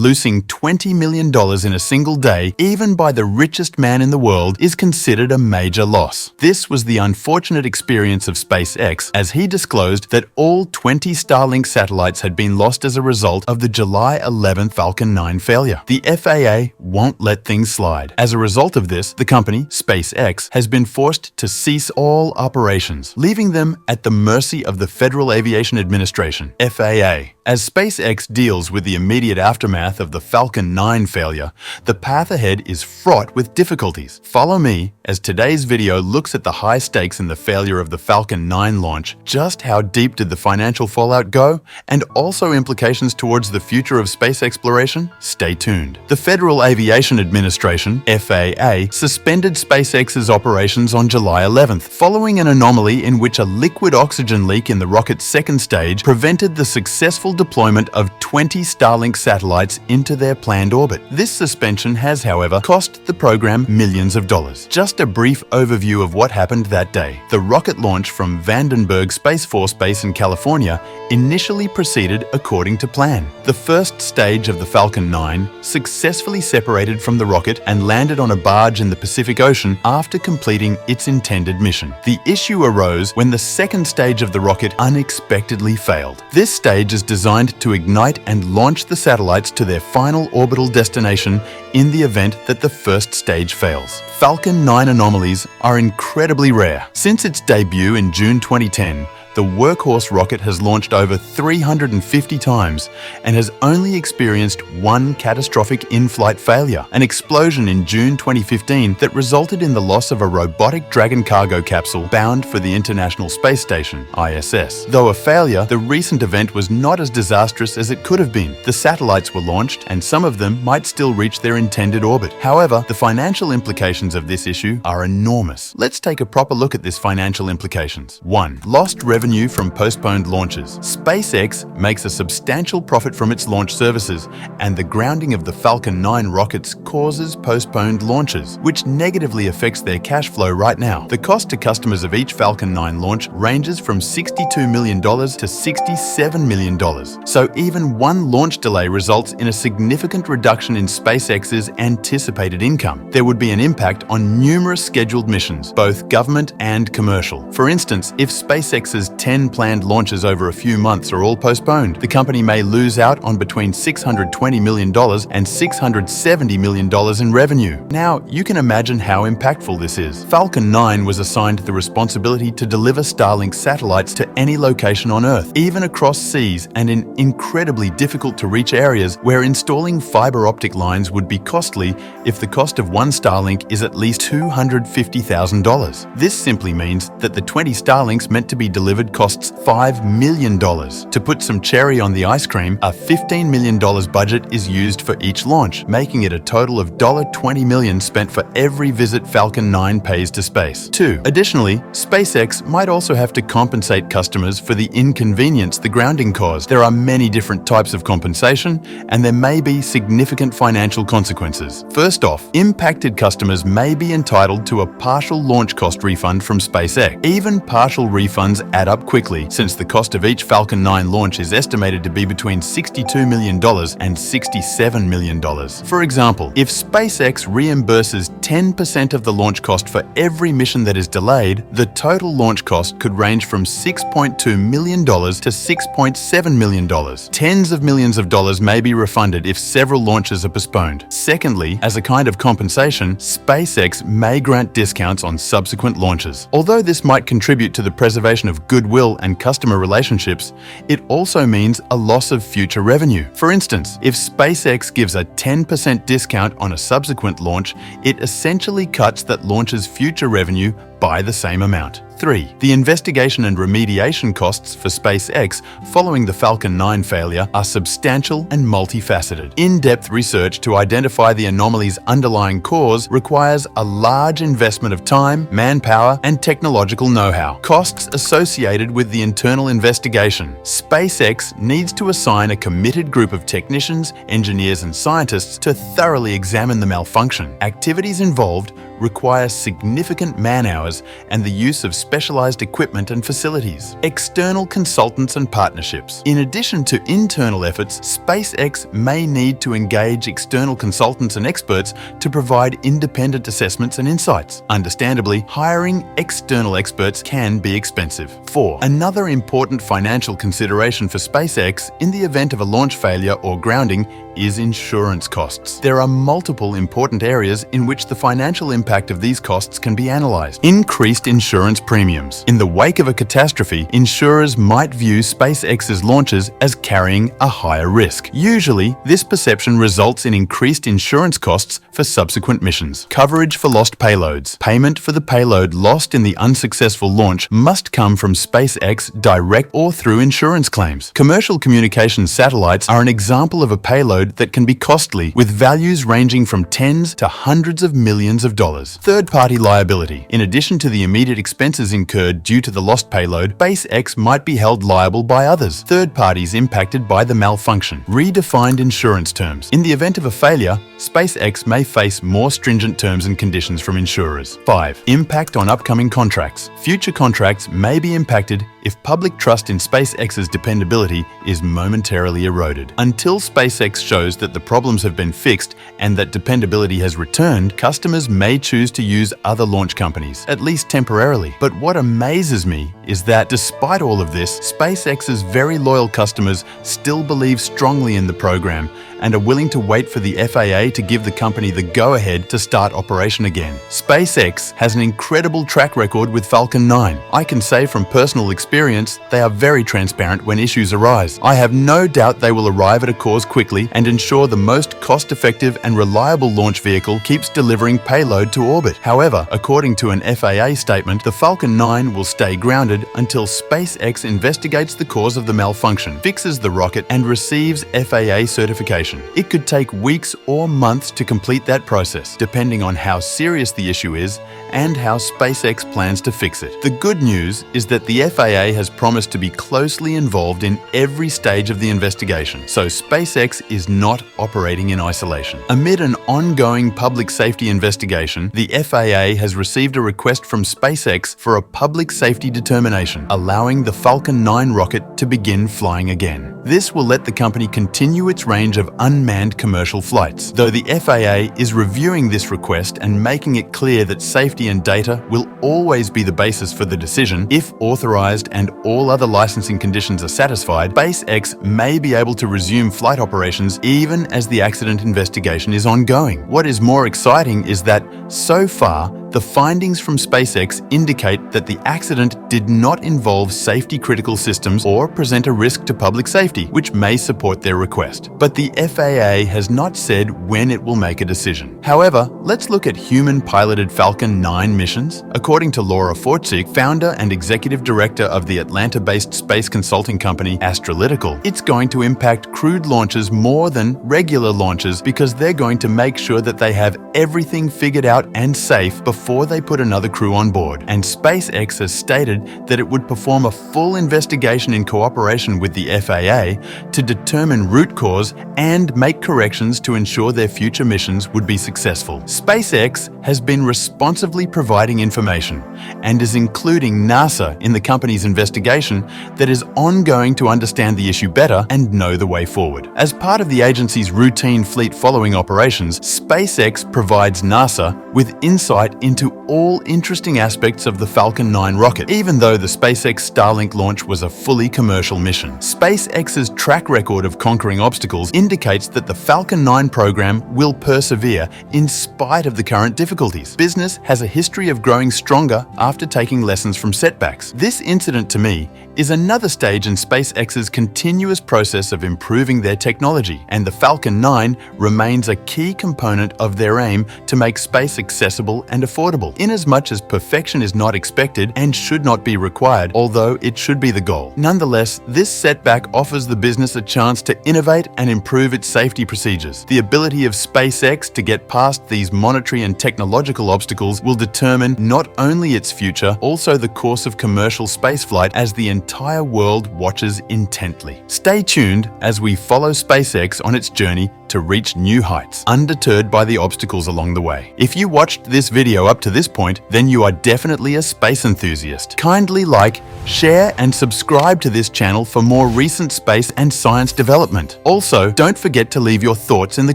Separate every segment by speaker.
Speaker 1: Losing $20 million in a single day, even by the richest man in the world, is considered a major loss. This was the unfortunate experience of SpaceX, as he disclosed that all 20 Starlink satellites had been lost as a result of the July 11th Falcon 9 failure. The FAA won't let things slide. As a result of this, the company, SpaceX, has been forced to cease all operations, leaving them at the mercy of the Federal Aviation Administration, FAA. As SpaceX deals with the immediate aftermath of the Falcon 9 failure, the path ahead is fraught with difficulties. Follow me as today's video looks at the high stakes in the failure of the Falcon 9 launch, just how deep did the financial fallout go, and also implications towards the future of space exploration? Stay tuned. The Federal Aviation Administration, FAA, suspended SpaceX's operations on July 11th, following an anomaly in which a liquid oxygen leak in the rocket's second stage prevented the successful deployment of 20 Starlink satellites into their planned orbit. This suspension has, however, cost the program millions of dollars. Just a brief overview of what happened that day. The rocket launch from Vandenberg Space Force Base in California initially proceeded according to plan. The first stage of the Falcon 9 successfully separated from the rocket and landed on a barge in the Pacific Ocean after completing its intended mission. The issue arose when the second stage of the rocket unexpectedly failed. This stage is designed to ignite and launch the satellites to their final orbital destination in the event that the first stage fails. Falcon 9 anomalies are incredibly rare. Since its debut in June 2010, the workhorse rocket has launched over 350 times and has only experienced one catastrophic in-flight failure, an explosion in June 2015 that resulted in the loss of a robotic Dragon cargo capsule bound for the International Space Station, ISS. Though a failure, the recent event was not as disastrous as it could have been. The satellites were launched, and some of them might still reach their intended orbit. However, the financial implications of this issue are enormous. Let's take a proper look at these financial implications. 1. Lost revenue from postponed launches. SpaceX makes a substantial profit from its launch services, and the grounding of the Falcon 9 rockets causes postponed launches, which negatively affects their cash flow right now. The cost to customers of each Falcon 9 launch ranges from $62 million to $67 million. So even one launch delay results in a significant reduction in SpaceX's anticipated income. There would be an impact on numerous scheduled missions, both government and commercial. For instance, if SpaceX's 10 planned launches over a few months are all postponed, the company may lose out on between $620 million and $670 million in revenue. Now, you can imagine how impactful this is. Falcon 9 was assigned the responsibility to deliver Starlink satellites to any location on Earth, even across seas and in incredibly difficult-to-reach areas where installing fiber optic lines would be costly if the cost of one Starlink is at least $250,000. This simply means that the 20 Starlinks meant to be delivered costs $5 million. To put some cherry on the ice cream, a $15 million budget is used for each launch, making it a total of $20 million spent for every visit Falcon 9 pays to space. 2. Additionally, SpaceX might also have to compensate customers for the inconvenience the grounding caused. There are many different types of compensation, and there may be significant financial consequences. First off, impacted customers may be entitled to a partial launch cost refund from SpaceX. Even partial refunds add up quickly, since the cost of each Falcon 9 launch is estimated to be between $62 million and $67 million. For example, if SpaceX reimburses 10% of the launch cost for every mission that is delayed, the total launch cost could range from $6.2 million to $6.7 million. Tens of millions of dollars may be refunded if several launches are postponed. Secondly, as a kind of compensation, SpaceX may grant discounts on subsequent launches. Although this might contribute to the preservation of goodwill and customer relationships, it also means a loss of future revenue. For instance, if SpaceX gives a 10% discount on a subsequent launch, it essentially cuts that launch's future revenue by the same amount. 3. The investigation and remediation costs for SpaceX following the Falcon 9 failure are substantial and multifaceted. In-depth research to identify the anomaly's underlying cause requires a large investment of time, manpower, and technological know-how. Costs associated with the internal investigation. SpaceX needs to assign a committed group of technicians, engineers, and scientists to thoroughly examine the malfunction. Activities involved require significant man-hours and the use of specialized equipment and facilities. External consultants and partnerships. In addition to internal efforts, SpaceX may need to engage external consultants and experts to provide independent assessments and insights. Understandably, hiring external experts can be expensive. 4. Another important financial consideration for SpaceX in the event of a launch failure or grounding is insurance costs. There are multiple important areas in which the financial impact of these costs can be analyzed. Increased insurance premiums. In the wake of a catastrophe, insurers might view SpaceX's launches as carrying a higher risk. Usually, this perception results in increased insurance costs for subsequent missions. Coverage for lost payloads. Payment for the payload lost in the unsuccessful launch must come from SpaceX direct or through insurance claims. Commercial communications satellites are an example of a payload that can be costly, with values ranging from tens to hundreds of millions of dollars. Third-party liability. In addition to the immediate expenses incurred due to the lost payload, SpaceX might be held liable by others, third parties impacted by the malfunction. Redefined insurance terms. In the event of a failure, SpaceX may face more stringent terms and conditions from insurers. 5. Impact on upcoming contracts. Future contracts may be impacted if public trust in SpaceX's dependability is momentarily eroded. Until SpaceX shows that the problems have been fixed and that dependability has returned, customers may choose to use other launch companies, at least temporarily. But what amazes me is that despite all of this, SpaceX's very loyal customers still believe strongly in the program and are willing to wait for the FAA to give the company the go-ahead to start operation again. SpaceX has an incredible track record with Falcon 9. I can say from personal experience, they are very transparent when issues arise. I have no doubt they will arrive at a cause quickly and ensure the most cost-effective and reliable launch vehicle keeps delivering payload to orbit. However, according to an FAA statement, the Falcon 9 will stay grounded until SpaceX investigates the cause of the malfunction, fixes the rocket, and receives FAA certification. It could take weeks or months to complete that process, depending on how serious the issue is and how SpaceX plans to fix it. The good news is that the FAA has promised to be closely involved in every stage of the investigation, so SpaceX is not operating in isolation. Amid an ongoing public safety investigation, the FAA has received a request from SpaceX for a public safety determination, allowing the Falcon 9 rocket to begin flying again. This will let the company continue its range of unmanned commercial flights, though the FAA is reviewing this request and making it clear that safety and data will always be the basis for the decision. If authorized and all other licensing conditions are satisfied, SpaceX may be able to resume flight operations even as the accident investigation is ongoing. What is more exciting is that, so far, the findings from SpaceX indicate that the accident did not involve safety-critical systems or present a risk to public safety, which may support their request. But the FAA has not said when it will make a decision. However, let's look at human-piloted Falcon 9 missions. According to Laura Fortzik, founder and executive director of the Atlanta-based space consulting company Astralytical, it's going to impact crewed launches more than regular launches because they're going to make sure that they have everything figured out and safe before they put another crew on board. And SpaceX has stated that it would perform a full investigation in cooperation with the FAA to determine root cause and make corrections to ensure their future missions would be successful. SpaceX has been responsively providing information and is including NASA in the company's investigation that is ongoing to understand the issue better and know the way forward. As part of the agency's routine fleet following operations, SpaceX provides NASA with insight into all interesting aspects of the Falcon 9 rocket, even though the SpaceX Starlink launch was a fully commercial mission. SpaceX's track record of conquering obstacles indicates that the Falcon 9 program will persevere in spite of the current difficulties. Business has a history of growing stronger after taking lessons from setbacks. This incident, to me, is another stage in SpaceX's continuous process of improving their technology, and the Falcon 9 remains a key component of their aim to make space accessible and affordable. Inasmuch as perfection is not expected and should not be required, although it should be the goal. Nonetheless, this setback offers the business a chance to innovate and improve its safety procedures. The ability of SpaceX to get past these monetary and technological obstacles will determine not only its future, also the course of commercial spaceflight as the entire world watches intently. Stay tuned as we follow SpaceX on its journey to reach new heights, undeterred by the obstacles along the way. If you watched this video up to this point, then you are definitely a space enthusiast. Kindly like, share, and subscribe to this channel for more recent space and science development. Also, don't forget to leave your thoughts in the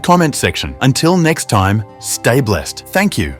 Speaker 1: comment section. Until next time, stay blessed. Thank you.